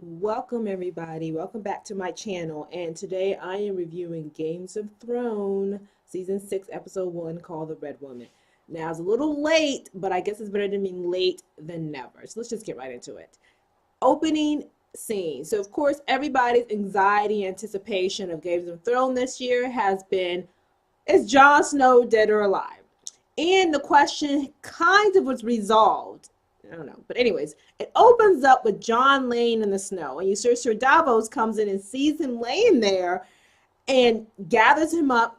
Welcome everybody. Welcome back to my channel. And today I am reviewing Games of Thrones season 6 episode 1 called The Red Woman. Now it's a little late, but I guess it's better to mean late than never. So let's just get right into it. Opening scene. So of course everybody's anxiety, anticipation of Games of Thrones this year has been, is Jon Snow dead or alive? And the question kind of was resolved. I don't know. But anyways, it opens up with Jon laying in the snow. And you see Sir Davos comes in and sees him laying there and gathers him up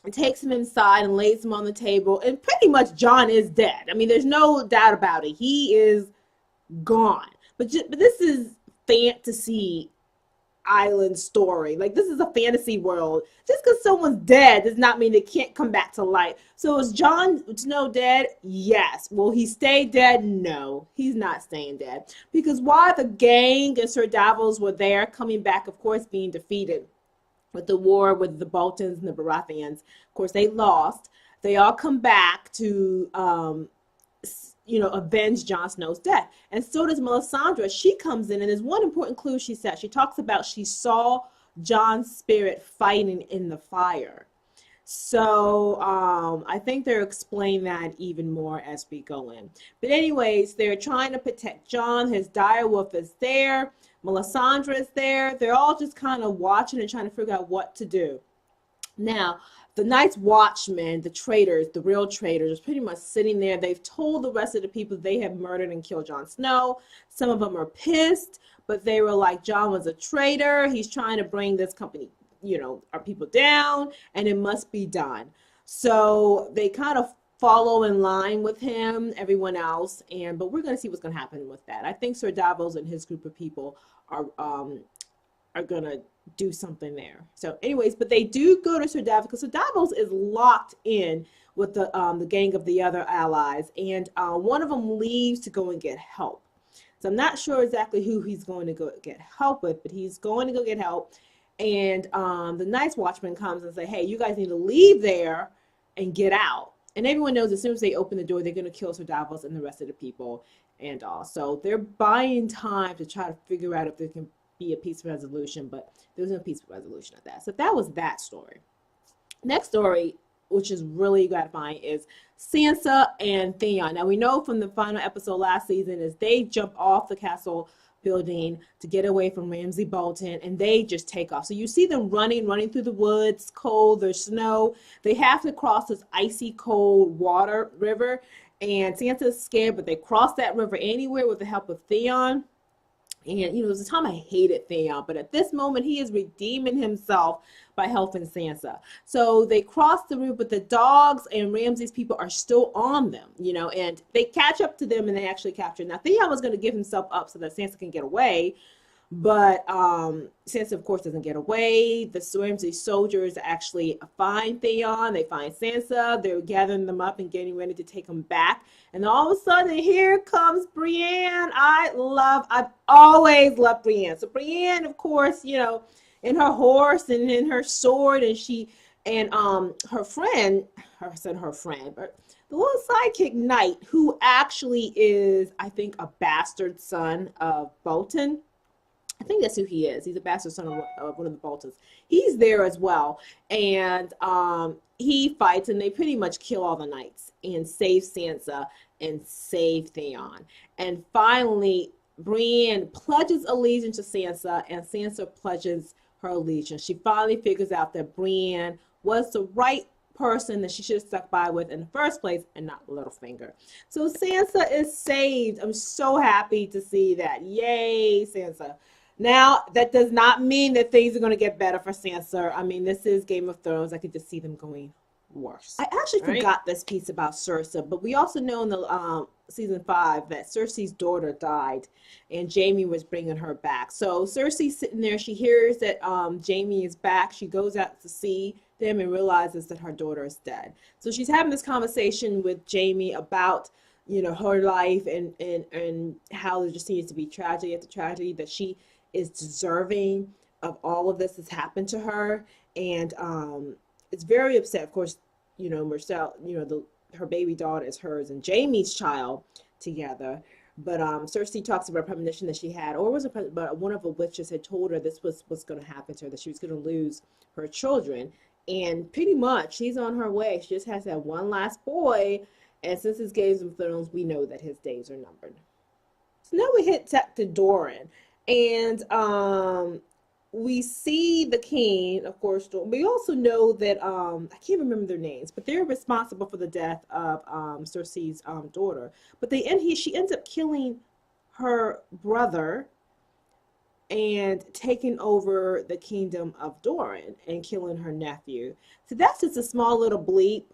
and takes him inside and lays him on the table. And pretty much Jon is dead. I mean, there's no doubt about it. He is gone. But this is fantasy island story. Like, this is a fantasy world. Just because someone's dead does not mean they can't come back to life. So is Jon Snow dead? Yes. Will he stay dead? No, he's not staying dead. Because while the gang and Sir Davos were there, coming back, of course, being defeated with the war with the Boltons and the Baratheons, of course, they lost. They all come back to avenge Jon Snow's death. And so does Melisandre. She comes in, and there's one important clue she said. She talks about she saw Jon's spirit fighting in the fire. So I think they'll explain that even more as we go in. But anyways, they're trying to protect Jon. His direwolf is there. Melisandre is there. They're all just kind of watching and trying to figure out what to do. Now, the Night's Watchmen, the traitors, the real traitors, are pretty much sitting there. They've told the rest of the people they have murdered and killed Jon Snow. Some of them are pissed, but they were like, Jon was a traitor. He's trying to bring this company, our people down, and it must be done. So they kind of follow in line with him, everyone else, but we're going to see what's going to happen with that. I think Sir Davos and his group of people are going to do something there. So anyways, but they do go to Sir Davos because Sir Davos is locked in with the gang of the other allies, and one of them leaves to go and get help. So I'm not sure exactly who he's going to go get help with, but he's going to go get help. And the Night's Watchman comes and say, hey, you guys need to leave there and get out. And everyone knows as soon as they open the door, they're going to kill Sir Davos and the rest of the people and all. So they're buying time to try to figure out if they can be a peaceful resolution, but there was no peaceful resolution of that. So that was that story. Next story, which is really gratifying, is Sansa and Theon. Now we know from the final episode last season is they jump off the castle building to get away from Ramsay Bolton, and they just take off. So you see them running through the woods, cold, there's snow. They have to cross this icy cold water river, and Sansa's scared, but they cross that river anywhere with the help of Theon. And, there was a time I hated Theon, but at this moment, he is redeeming himself by helping Sansa. So they cross the river, but the dogs and Ramsay's people are still on them, and they catch up to them and they actually capture. Now, Theon was going to give himself up so that Sansa can get away, but Sansa, of course, doesn't get away. The Ramsay soldiers actually find Theon. They find Sansa. They're gathering them up and getting ready to take them back. And all of a sudden, here comes Brienne. I've always loved Brienne. So Brienne, of course, in her horse and in her sword, and her friend, but the little sidekick knight, who actually is, I think, a bastard son of Bolton. I think that's who he is. He's a bastard son of one of the Boltons. He's there as well. And he fights, and they pretty much kill all the knights and save Sansa and save Theon. And finally, Brienne pledges allegiance to Sansa, and Sansa pledges her allegiance. She finally figures out that Brienne was the right person that she should have stuck by with in the first place, and not Littlefinger. So Sansa is saved. I'm so happy to see that. Yay, Sansa. Now, that does not mean that things are going to get better for Sansa. I mean, this is Game of Thrones. I could just see them going worse. I actually forgot this piece about Cersei, but we also know in the season 5 that Cersei's daughter died, and Jaime was bringing her back. So Cersei's sitting there. She hears that Jaime is back. She goes out to see them and realizes that her daughter is dead. So she's having this conversation with Jaime about her life and how there just seems to be tragedy after tragedy, that she is deserving of all of this that's happened to her, and it's very upset. Of course, Marcel, her baby daughter is hers and Jamie's child together, But Cersei talks about a premonition that she had, or was it, but one of the witches had told her this was what's going to happen to her, that she was going to lose her children. And pretty much she's on her way. She just has that one last boy. And since it's Game of Thrones, we know that his days are numbered. So now we hit to Doran. And we see the king, of course. We also know that I can't remember their names, but they're responsible for the death of Cersei's daughter. But she ends up killing her brother and taking over the kingdom of Doran and killing her nephew. So that's just a small little bleep.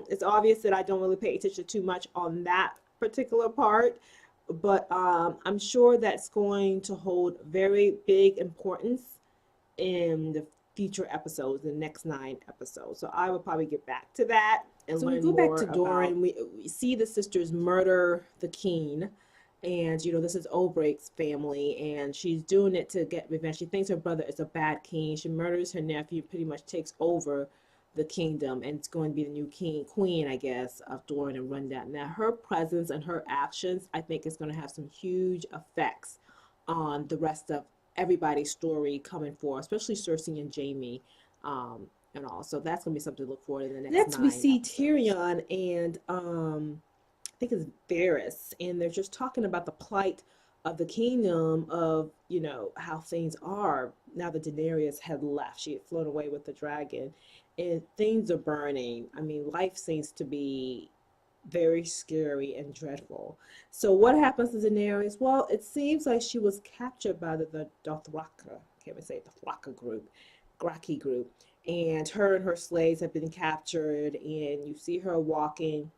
It's obvious that I don't really pay attention too much on that particular part, but I'm sure that's going to hold very big importance in the future episodes, the next 9 episodes. So I will probably get back to that and so learn more. So we go back to Doran. We see the sisters murder the king. And, you know, this is Oberyk's family, and she's doing it to get revenge. She thinks her brother is a bad king. She murders her nephew, pretty much takes over the kingdom, and it's going to be the new queen, I guess, of Doran and run that. Now, her presence and her actions, I think, is going to have some huge effects on the rest of everybody's story coming forward, especially Cersei and Jaime, and all. So that's going to be something to look forward to in the next 9 we see episodes. Tyrion and I think it's Daenarys, and they're just talking about the plight of the kingdom, of, you know, how things are now that Daenerys had left. She had flown away with the dragon, and things are burning. I mean, life seems to be very scary and dreadful. So what happens to Daenerys? Well, it seems like she was captured by the Dothraki, can't even say it, the Graki group, and her slaves have been captured, and you see her walking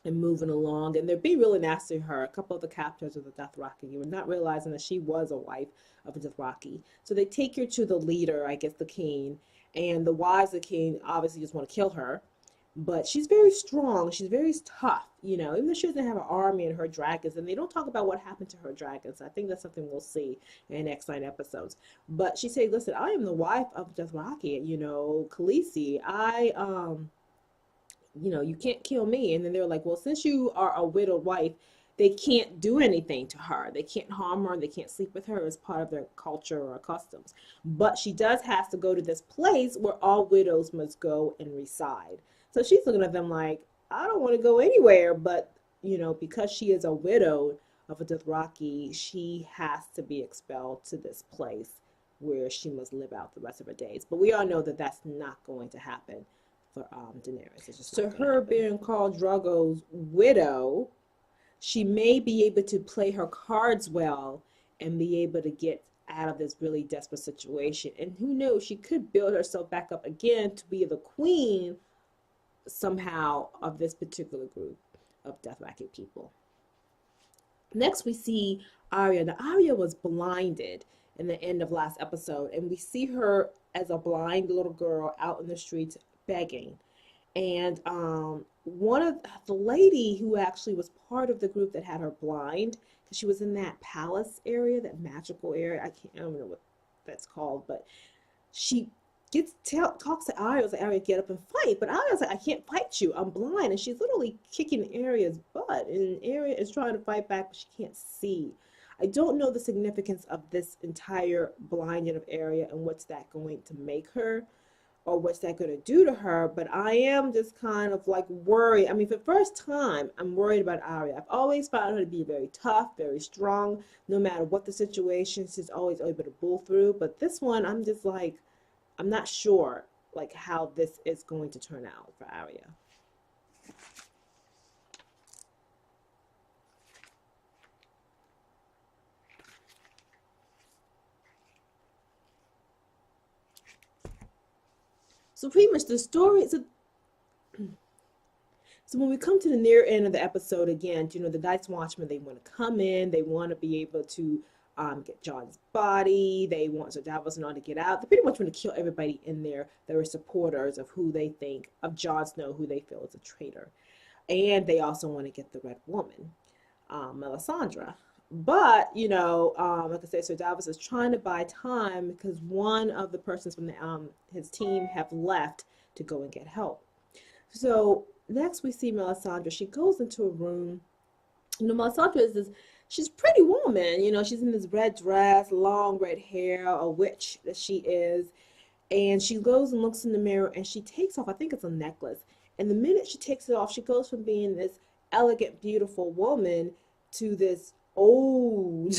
and moving along, and they're being really nasty to her. A couple of the captors of the Dothraki were not realizing that she was a wife of a Dothraki. So they take her to the leader, I guess the king, and the wives of the king obviously just want to kill her. But she's very strong. She's very tough, you know, even though she doesn't have an army and her dragons. And they don't talk about what happened to her dragons. I think that's something we'll see in the next 9 episodes. But she said, listen, I am the wife of Dothraki, you know, Khaleesi. You know, you can't kill me. And then they're like, well, since you are a widowed wife, they can't do anything to her. They can't harm her. They can't sleep with her as part of their culture or customs. But she does have to go to this place where all widows must go and reside. So she's looking at them like, I don't want to go anywhere. But, you know, because she is a widow of a Dothraki, she has to be expelled to this place where she must live out the rest of her days. But we all know that that's not going to happen for Daenerys. So her being called Drogo's widow, she may be able to play her cards well and be able to get out of this really desperate situation. And who knows, she could build herself back up again to be the queen somehow of this particular group of Dothraki people. Next we see Arya. Now Arya was blinded in the end of last episode, and we see her as a blind little girl out in the streets begging. And one of the lady who actually was part of the group that had her blind, because she was in that palace area, that magical area, I don't know what that's called, but she talks to Arya, like, Arya, get up and fight. But Arya's like, I can't fight you, I'm blind. And she's literally kicking Arya's butt, and Arya is trying to fight back, but she can't see. I don't know the significance of this entire blinding of Arya and what's that going to make her, or what's that going to do to her, but I am just kind of like worried. I mean, for the first time, I'm worried about Arya. I've always found her to be very tough, very strong, no matter what the situation. She's always able to pull through, but this one, I'm just like, I'm not sure like how this is going to turn out for Arya. So pretty much the story, so when we come to the near end of the episode again, you know, the Night's Watchmen, they want to come in, they want to be able to get Jon's body, they want Sir Davos and all to get out. They pretty much want to kill everybody in there that are supporters of who they think, of Jon Snow, who they feel is a traitor. And they also want to get the Red Woman, Melisandre. But, you know, like I said, Sir Davos is trying to buy time because one of the persons from his team have left to go and get help. So next we see Melisandre. She goes into a room. You know, Melisandre is this she's a pretty woman. You know, she's in this red dress, long red hair, a witch that she is. And she goes and looks in the mirror and she takes off, I think it's a necklace. And the minute she takes it off, she goes from being this elegant, beautiful woman to this old,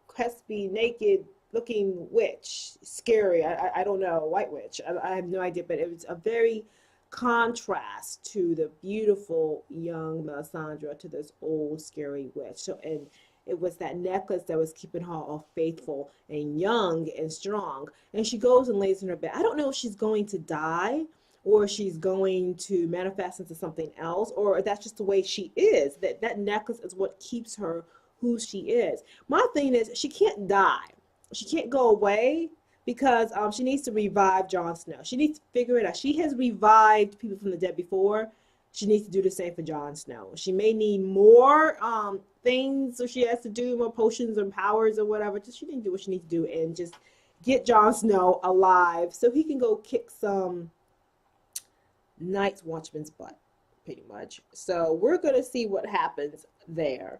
crispy, naked looking witch. Scary. I don't know, white witch. I have no idea, but it was a very contrast to the beautiful young Melisandre to this old scary witch. So and it was that necklace that was keeping her all faithful and young and strong. And she goes and lays in her bed. I don't know if she's going to die or she's going to manifest into something else, or that's just the way she is. That necklace is what keeps her who she is. My thing is she can't die. She can't go away because she needs to revive Jon Snow. She needs to figure it out. She has revived people from the dead before. She needs to do the same for Jon Snow. She may need more things, so she has to do more potions and powers or whatever. Just she needs to do what she needs to do and just get Jon Snow alive so he can go kick some Night's Watchman's butt, pretty much. So we're gonna see what happens there.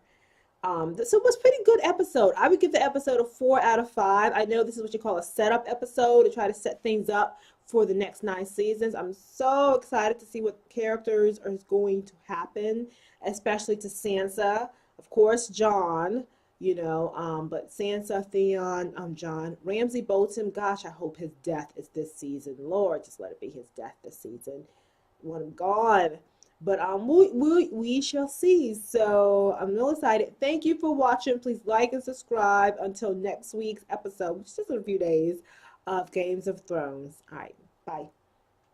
So it was a pretty good episode. I would give the episode a 4 out of 5. I know this is what you call a setup episode to try to set things up for the next 9 seasons. I'm so excited to see what characters are going to happen, especially to Sansa. Of course, Jon, you know, but Sansa, Theon, Jon, Ramsay Bolton. Gosh, I hope his death is this season. Lord, just let it be his death this season. I want him gone. But we shall see. So I'm real excited. Thank you for watching. Please like and subscribe until next week's episode, which is just in a few days, of Games of Thrones. All right. Bye.